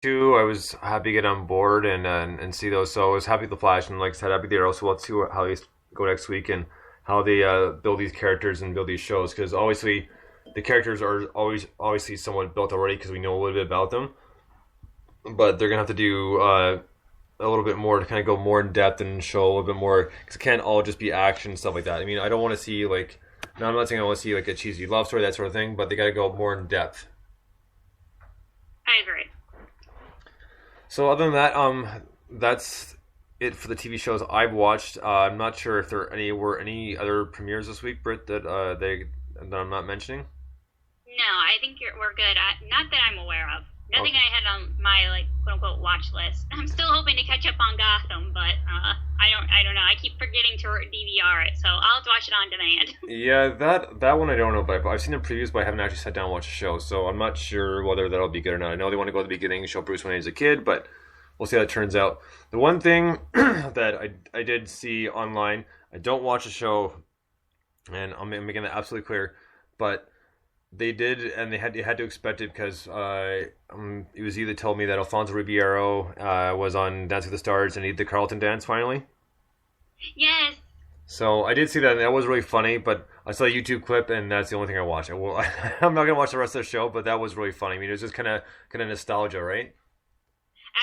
too. I was happy to get on board and see those. So I was happy with the Flash, and like I said, happy there. Also, let's see how these go next week and how they build these characters and build these shows. Because obviously, the characters are always obviously somewhat built already because we know a little bit about them. But they're gonna have to do a little bit more to kind of go more in depth and show a little bit more because it can't all just be action and stuff like that. I mean, I don't want to see like. No, I'm not saying I want to see like a cheesy love story, that sort of thing, but they got to go more in depth. I agree. So other than that, that's it for the TV shows I've watched. I'm not sure if there were any other premieres this week, Britt, that I'm not mentioning. No, I think we're good. Not that I'm aware of. Nothing Okay. I had on my like quote unquote watch list. I'm still hoping to catch up on Gotham, but I don't know. I keep forgetting to DVR it, so I'll have to watch it on demand. Yeah, that one I don't know, but I've seen the previews, but I haven't actually sat down and watched the show, so I'm not sure whether that'll be good or not. I know they want to go to the beginning and show Bruce when he was a kid, but we'll see how it turns out. The one thing that I did see online, I don't watch the show, and I'm making that absolutely clear, but they did, and they had to expect it because it was either told me that Alfonso Ribeiro was on Dancing with the Stars and he did the Carlton dance finally. Yes. So I did see that, and that was really funny. But I saw a YouTube clip, and that's the only thing I watched. I'm not gonna watch the rest of the show, but that was really funny. I mean, it was just kind of nostalgia, right?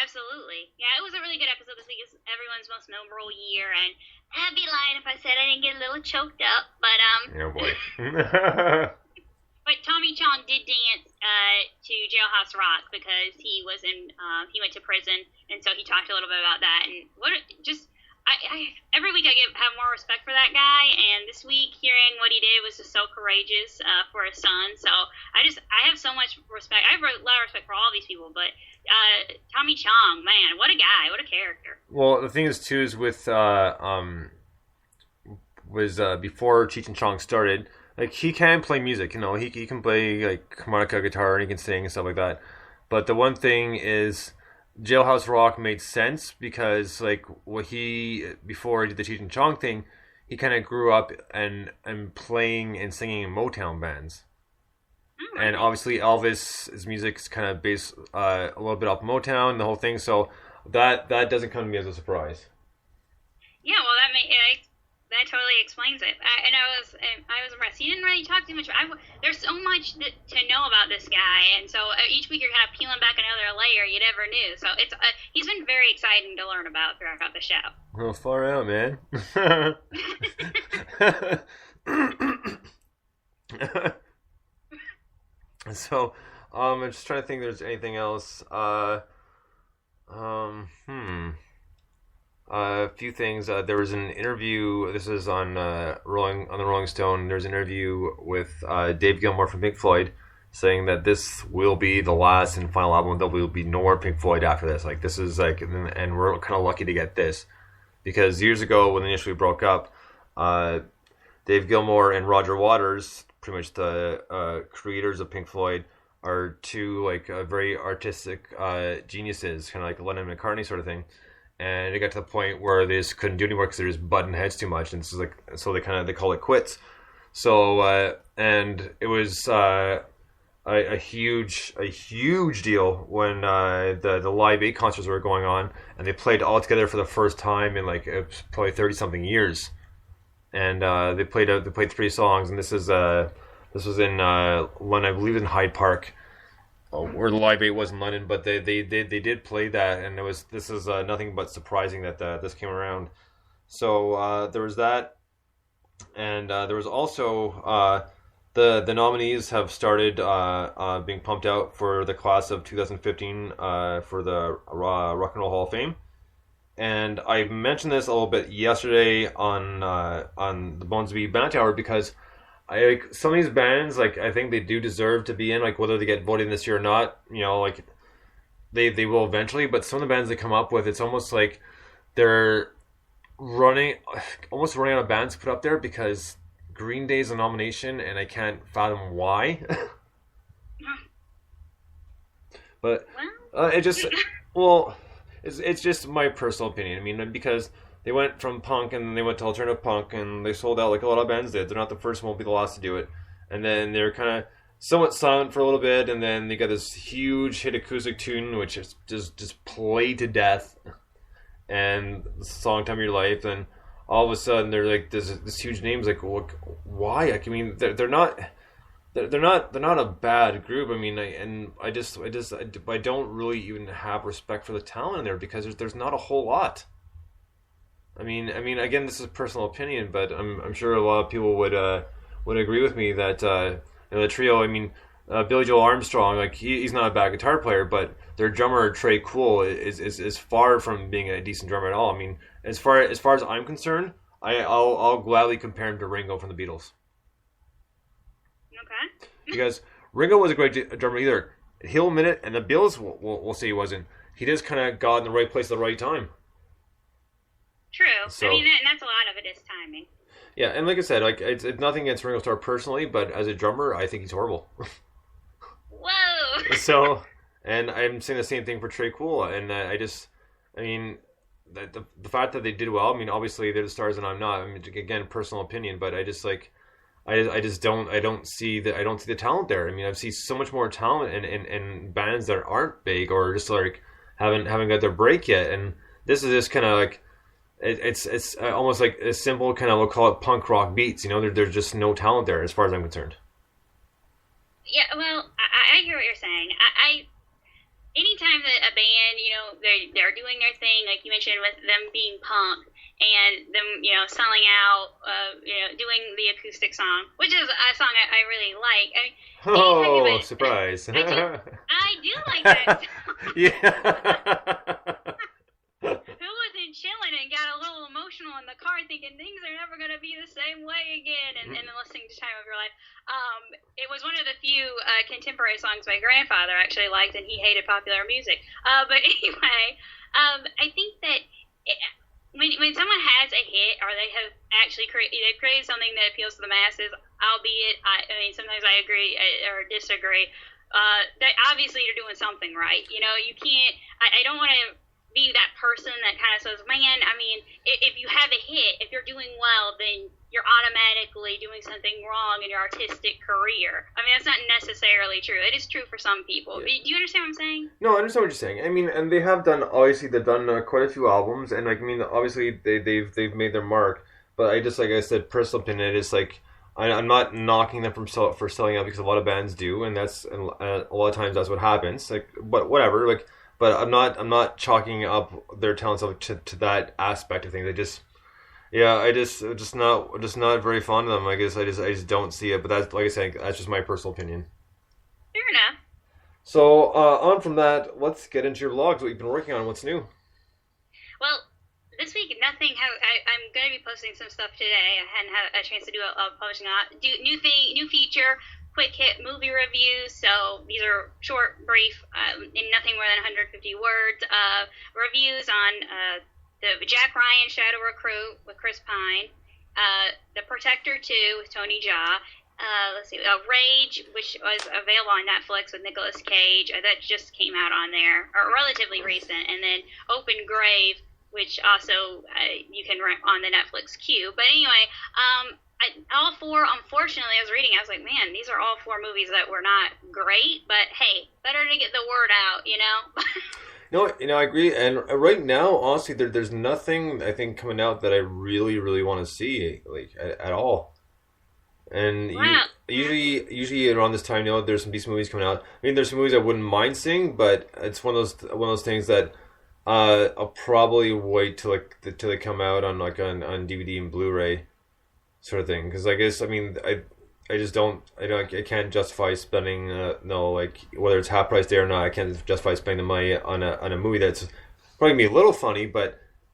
Absolutely. Yeah, it was a really good episode this week. It's everyone's most memorable year, and I'd be lying if I said I didn't get a little choked up. Yeah, boy. But Tommy Chong did dance to Jailhouse Rock because he went to prison, and so he talked a little bit about that. And every week have more respect for that guy, and this week hearing what he did was just so courageous for his son. So I have so much respect. I have a lot of respect for all these people, but Tommy Chong, man, what a guy, what a character. Well, the thing is too is with before Cheech and Chong started. Like he can play music, he can play like harmonica guitar and he can sing and stuff like that. But the one thing is, Jailhouse Rock made sense because like what he before he did the Cheech and Chong thing, he kind of grew up and playing and singing in Motown bands. And obviously Elvis's music is kind of based a little bit off Motown, the whole thing. So that doesn't come to me as a surprise. Yeah, well, that totally explains it. I was impressed. He didn't really talk too much. There's so much to know about this guy, and so each week you're kind of peeling back another layer you never knew. So he's been very exciting to learn about throughout the show. Well, far out, man. So, I'm just trying to think if there's anything else. Um, hmm. A few things. There was an interview. This is on the Rolling Stone. There's an interview with Dave Gilmour from Pink Floyd, saying that this will be the last and final album. There will be no more Pink Floyd after this. Like this is like, and we're kind of lucky to get this because years ago when they initially broke up, Dave Gilmour and Roger Waters, pretty much the creators of Pink Floyd, are two like very artistic geniuses, kind of like Lennon and McCartney sort of thing. And it got to the point where they just couldn't do any more because they're just butting heads too much, and it's like so they call it quits. So and it was a huge deal when the Live 8 concerts were going on, and they played all together for the first time in like it was probably 30 something years, and they played three songs, and this was in London, I believe, in Hyde Park, where the Live 8 was in London, but they did play that, and this is nothing but surprising that this came around. So there was that, and there was also the nominees have started being pumped out for the class of 2015 for the Rock and Roll Hall of Fame. And I mentioned this a little bit yesterday on the Bones Beat Band Hour because some of these bands, like I think they do deserve to be in, like whether they get voted in this year or not, like they will eventually. But some of the bands they come up with, it's almost like they're almost running out of bands to put up there because Green Day's a nomination, and I can't fathom why. But it just it's just my personal opinion. I mean, because they went from punk and then they went to alternative punk and they sold out like a lot of bands did. They're not the first, won't be the last to do it. And then they're kind of somewhat silent for a little bit, and then they got this huge hit acoustic tune, which is just played to death, and the song "Time of Your Life." And all of a sudden, they're like this huge names. Like, well, why? Like, I mean, they're not. They're not a bad group. I mean, I don't really even have respect for the talent in there because there's not a whole lot. I mean, again, this is personal opinion, but I'm sure a lot of people would agree with me that the trio. I mean, Billy Joel Armstrong, like he's not a bad guitar player, but their drummer Trey Cool is far from being a decent drummer at all. I mean, as far as I'm concerned, I'll gladly compare him to Ringo from the Beatles. Okay. Because Ringo was a great drummer either. He'll admit it, and the Beatles will say he wasn't. He just kind of got in the right place at the right time. True. So, I mean, and that's a lot of it is timing. yeah, and like I said, like it's nothing against Ringo Starr personally, but as a drummer, I think he's horrible. Whoa. So, and I'm saying the same thing for Trey Cool, and I mean, the fact that they did well. I mean, obviously they're the stars, and I'm not. I mean, again, personal opinion, but I just don't see the talent there. I mean, I've seen so much more talent in bands that aren't big or just like haven't got their break yet, and this is just kind of like it's almost like a simple kind of, we'll call it punk rock beats. You know, there's just no talent there as far as I'm concerned. Yeah, well, I hear what you're saying. Anytime that a band, they're doing their thing, like you mentioned with them being punk and them, selling out, doing the acoustic song, which is a song I really like. I mean, oh, surprise! I do like that song. Yeah. Who wasn't chilling and got a little emotional in the car thinking things are never going to be the same way again, and then listening to Time of Your Life. It was one of the few contemporary songs my grandfather actually liked, and he hated popular music. But anyway, I think that when someone has a hit, or they have actually they've created something that appeals to the masses, albeit, I mean, sometimes I agree or disagree, that obviously you're doing something right. You can't, I don't want to be that person that kind of says, man, I mean, if you have a hit, if you're doing well, then you're automatically doing something wrong in your artistic career. I mean, that's not necessarily true. It is true for some people. Yeah. Do you understand what I'm saying? No, I understand what you're saying. I mean, and they've done quite a few albums, and like, I mean, obviously they've made their mark. But I just, like I said, personal opinion, it's like I'm not knocking them for selling out, because a lot of bands do, and that's a lot of times that's what happens. Like, but whatever, like. But I'm not chalking up their talents up to that aspect of things. I just not very fond of them. I guess I just don't see it. But that's, like I said, that's just my personal opinion. Fair enough. So on from that, let's get into your vlogs. What you've been working on? What's new? Well, this week nothing. I'm going to be posting some stuff today. I hadn't had a chance to do a publishing on. New feature. Quick hit movie reviews, so these are short, brief, in nothing more than 150 words. Reviews on the Jack Ryan Shadow Recruit with Chris Pine, The Protector 2 with Tony Jaa. Let's see, Rage, which was available on Netflix with Nicolas Cage. That just came out on there, or relatively recent. And then Open Grave, which also you can rent on the Netflix queue. But anyway, all four, unfortunately, I was reading, I was like, man, these are all four movies that were not great, but hey, better to get the word out, No, I agree. And right now, honestly, there's nothing, I think, coming out that I really, really want to see, like, at all. And wow. usually around this time, there's some decent movies coming out. I mean, there's some movies I wouldn't mind seeing, but it's one of those things that I'll probably wait till they come out on DVD and Blu-ray. Sort of thing, because I guess, I mean, I just don't, I can't justify spending whether it's half price there or not, I can't justify spending the money on a movie that's probably gonna be a little funny,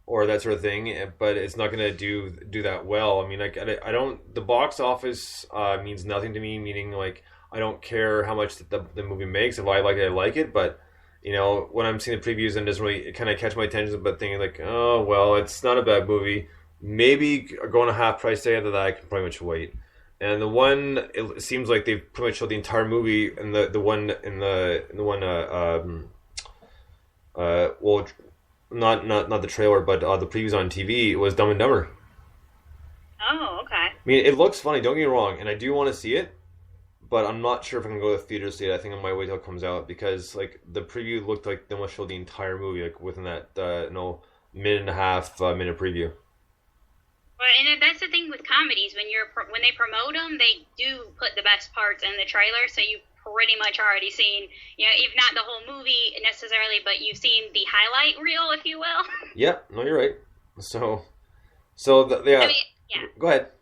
or that sort of thing, but it's not gonna do that well. I mean, I don't, the box office means nothing to me, meaning like I don't care how much the movie makes. If I like it, I like it, but when I'm seeing the previews and it doesn't really kind of catch my attention, but thinking like, oh well, it's not a bad movie. Maybe going a half price day after that, I can pretty much wait. And the one, it seems like they've pretty much showed the entire movie, and the one well, not the trailer, but the previews on TV was Dumb and Dumber. Oh, okay. I mean, it looks funny. Don't get me wrong, and I do want to see it, but I'm not sure if I can go to the theater to see it. I think I might wait till it comes out because like the preview looked like they almost showed the entire movie like within that minute and a half minute preview. Well, and that's the thing with comedies when they promote them, they do put the best parts in the trailer, so you pretty much already seen, if not the whole movie necessarily, but you've seen the highlight reel, if you will. Yeah, no, you're right. So I mean, yeah. Go ahead.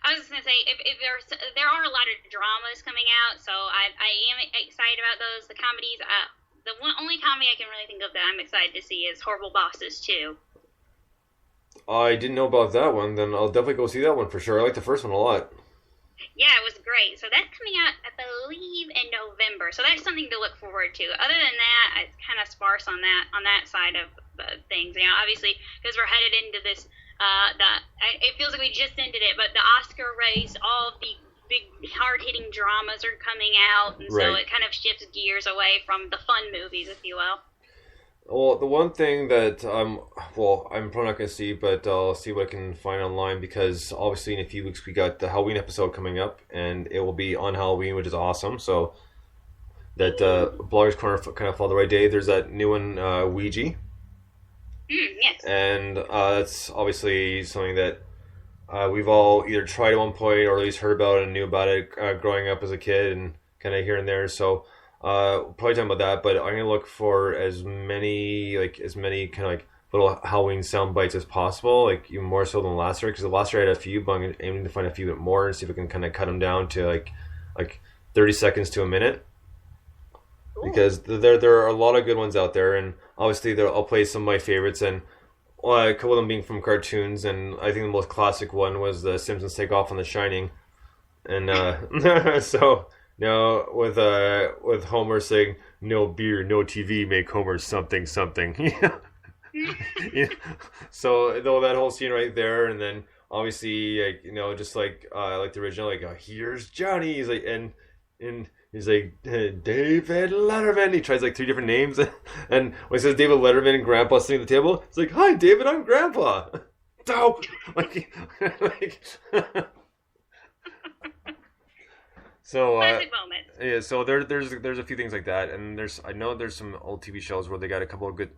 I was just gonna say, if there are a lot of dramas coming out, so I am excited about those. The comedies, the only comedy I can really think of that I'm excited to see is Horrible Bosses 2. I didn't know about that one. Then I'll definitely go see that one for sure. I like the first one a lot. Yeah, it was great. So that's coming out, I believe, in November. So that's something to look forward to. Other than that, it's kind of sparse on that side of things. Obviously, because we're headed into this. It feels like we just ended it, but the Oscar race, all of the big hard-hitting dramas are coming out, and so it kind of shifts gears away from the fun movies, if you will. Well, the one thing that I'm probably not going to see, but I'll see what I can find online because obviously in a few weeks we got the Halloween episode coming up, and it will be on Halloween, which is awesome. So that Bloggers Corner kind of followed the right day. There's that new one, Ouija. Yes. And that's obviously something that we've all either tried at one point or at least heard about and knew about it growing up as a kid and kind of here and there. So probably talking about that, but I'm gonna look for as many kind of like little Halloween sound bites as possible, like even more so than last year, because the last year I had a few, but I'm aiming to find a few bit more and see if I can kind of cut them down to like 30 seconds to a minute. Because there are a lot of good ones out there, and obviously I'll play some of my favorites, and a couple of them being from cartoons, and I think the most classic one was the Simpsons Take Off on The Shining, and so with Homer saying no beer, no TV, make Homer something something. Yeah. So that whole scene right there, and then obviously just like the original, here's Johnny, he's like and he's like, David Letterman. He tries like 3 different names. And when he says David Letterman and Grandpa sitting at the table, it's like, hi, David, I'm Grandpa. So, Classic moment. Yeah, so there's a few things like that. And I know there's some old TV shows where they got a couple of good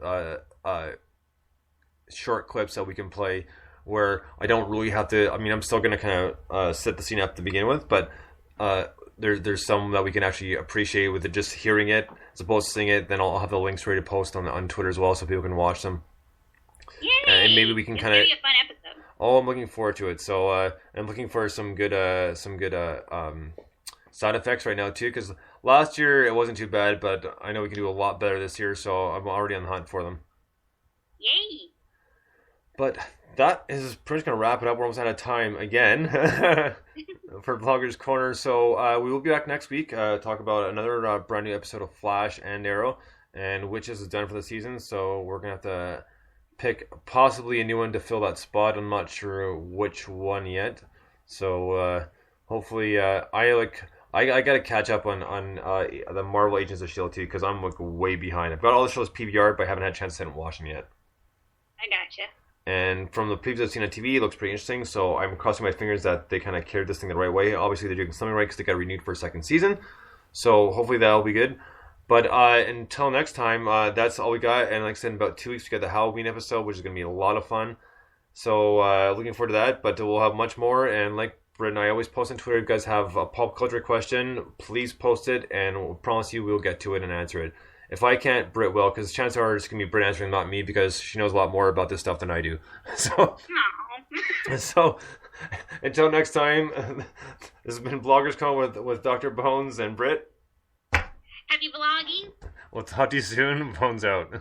short clips that we can play where I don't really have to, I'm still going to kind of set the scene up to begin with, but there's some that we can actually appreciate with just hearing it as opposed to seeing it. Then I'll have the links ready to post on Twitter as well so people can watch them. Yay! And maybe we can kind of. It's gonna be a fun episode. Oh, I'm looking forward to it. So I'm looking for some good side effects right now too. Because last year it wasn't too bad, but I know we can do a lot better this year. So I'm already on the hunt for them. Yay! But that is pretty much going to wrap it up. We're almost out of time again for Vloggers Corner. So we will be back next week, talk about another brand new episode of Flash and Arrow, and Witches is done for the season. So we're going to have to pick possibly a new one to fill that spot. I'm not sure which one yet. So hopefully I got to catch up on the Marvel Agents of S.H.I.E.L.D. too, because I'm way behind. I've got all the shows PVR'd, but I haven't had a chance to sit and watch them yet. I gotcha. And from the previews I've seen on TV, it looks pretty interesting. So I'm crossing my fingers that they kind of carried this thing the right way. Obviously, they're doing something right because they got renewed for a second season. So hopefully that'll be good. But until next time, that's all we got. And like I said, in about 2 weeks, we got the Halloween episode, which is going to be a lot of fun. So looking forward to that. But we'll have much more. And like Britt and I always post on Twitter, if you guys have a pop culture question, please post it. And we'll promise you we'll get to it and answer it. If I can't, Britt will, because chances are it's going to be Britt answering, not me, because she knows a lot more about this stuff than I do. So, so until next time, this has been Bloggers Con with Dr. Bones and Britt. Happy vlogging. We'll talk to you soon. Bones out.